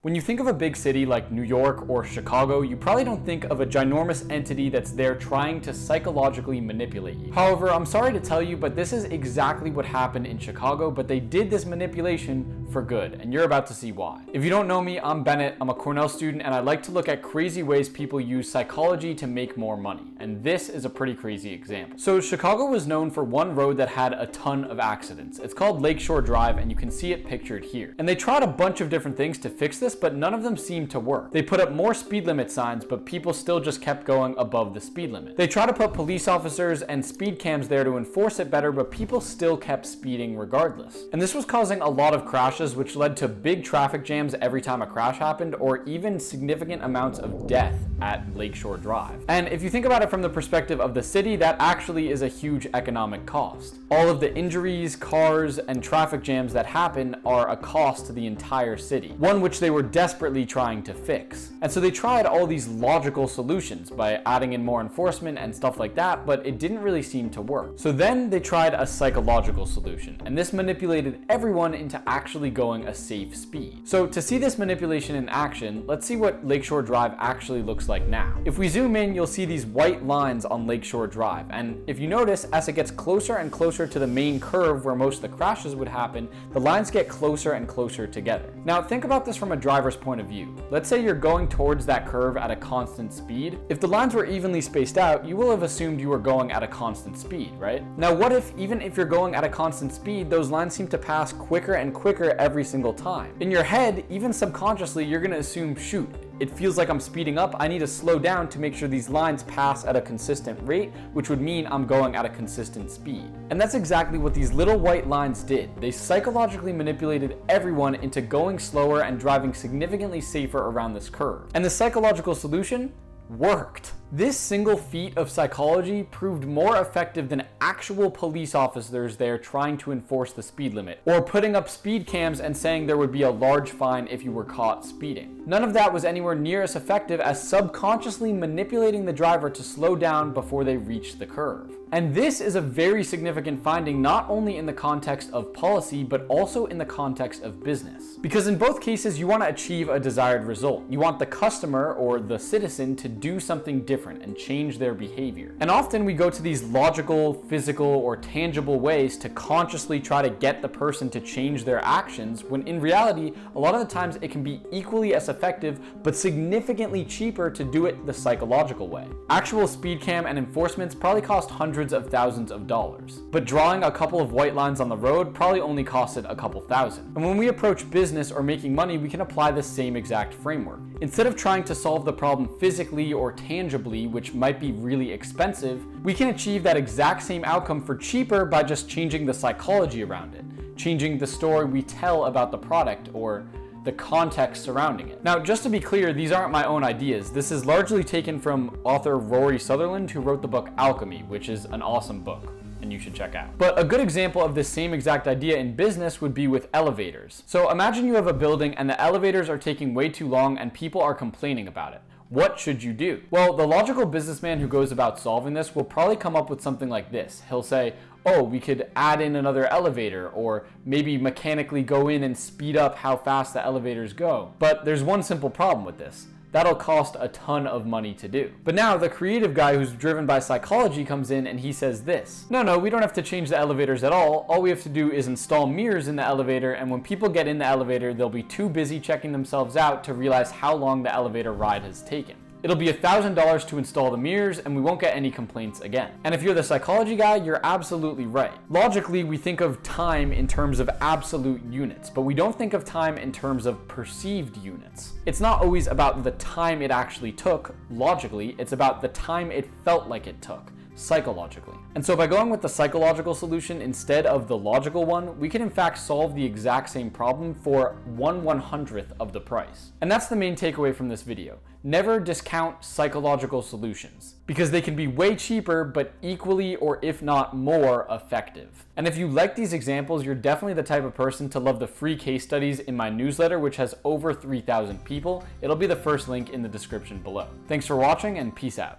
When you think of a big city like New York or Chicago, you probably don't think of a ginormous entity that's there trying to psychologically manipulate you. However, I'm sorry to tell you, but this is exactly what happened in Chicago, but they did this manipulation for good, and you're about to see why. If you don't know me, I'm Bennett, I'm a Cornell student, and I like to look at crazy ways people use psychology to make more money, and this is a pretty crazy example. So Chicago was known for one road that had a ton of accidents. It's called Lakeshore Drive, and you can see it pictured here. And they tried a bunch of different things to fix this, but none of them seemed to work. They put up more speed limit signs, but people still just kept going above the speed limit. They tried to put police officers and speed cams there to enforce it better, but people still kept speeding regardless. And this was causing a lot of crashes, which led to big traffic jams every time a crash happened, or even significant amounts of death at Lakeshore Drive. And if you think about it from the perspective of the city, that actually is a huge economic cost. All of the injuries, cars, and traffic jams that happen are a cost to the entire city, one which they were desperately trying to fix. And so they tried all these logical solutions by adding in more enforcement and stuff like that, but it didn't really seem to work. So then they tried a psychological solution, and this manipulated everyone into actually going a safe speed. So to see this manipulation in action, let's see what Lakeshore Drive actually looks like now. If we zoom in, you'll see these white lines on Lakeshore Drive, and if you notice, as it gets closer and closer to the main curve where most of the crashes would happen, the lines get closer and closer together. Now think about this from a driver's point of view. Let's say you're going towards that curve at a constant speed. If the lines were evenly spaced out, you will have assumed you were going at a constant speed, right? Now what if, even if you're going at a constant speed, those lines seem to pass quicker and quicker every single time? In your head, even subconsciously, you're gonna assume, shoot, it feels like I'm speeding up, I need to slow down to make sure these lines pass at a consistent rate, which would mean I'm going at a consistent speed. And that's exactly what these little white lines did. They psychologically manipulated everyone into going slower and driving significantly safer around this curve. And the psychological solution worked. This single feat of psychology proved more effective than actual police officers there trying to enforce the speed limit, or putting up speed cams and saying there would be a large fine if you were caught speeding. None of that was anywhere near as effective as subconsciously manipulating the driver to slow down before they reached the curve. And this is a very significant finding, not only in the context of policy, but also in the context of business. Because in both cases, you want to achieve a desired result. You want the customer or the citizen to do something different and change their behavior. And often we go to these logical, physical, or tangible ways to consciously try to get the person to change their actions, when in reality, a lot of the times it can be equally as effective, but significantly cheaper to do it the psychological way. Actual speed cam and enforcements probably cost hundreds of thousands of dollars, but drawing a couple of white lines on the road probably only costed a couple thousand. And when we approach business or making money, we can apply the same exact framework. Instead of trying to solve the problem physically or tangibly, which might be really expensive, we can achieve that exact same outcome for cheaper by just changing the psychology around it, changing the story we tell about the product or the context surrounding it. Now, just to be clear, these aren't my own ideas. This is largely taken from author Rory Sutherland, who wrote the book Alchemy, which is an awesome book and you should check out. But a good example of this same exact idea in business would be with elevators. So imagine you have a building and the elevators are taking way too long and people are complaining about it. What should you do? Well, the logical businessman who goes about solving this will probably come up with something like this. He'll say, oh, we could add in another elevator, or maybe mechanically go in and speed up how fast the elevators go. But there's one simple problem with this. That'll cost a ton of money to do. But now the creative guy who's driven by psychology comes in and he says this. No, we don't have to change the elevators at all. All we have to do is install mirrors in the elevator, and when people get in the elevator, they'll be too busy checking themselves out to realize how long the elevator ride has taken. It'll be $1,000 to install the mirrors and we won't get any complaints again. And if you're the psychology guy, you're absolutely right. Logically, we think of time in terms of absolute units, but we don't think of time in terms of perceived units. It's not always about the time it actually took, logically, it's about the time it felt like it took, psychologically. And so by going with the psychological solution instead of the logical one, we can in fact solve the exact same problem for 1/100th of the price. And that's the main takeaway from this video. Never discount psychological solutions, because they can be way cheaper, but equally or if not more effective. And if you like these examples, you're definitely the type of person to love the free case studies in my newsletter, which has over 3,000 people. It'll be the first link in the description below. Thanks for watching and peace out.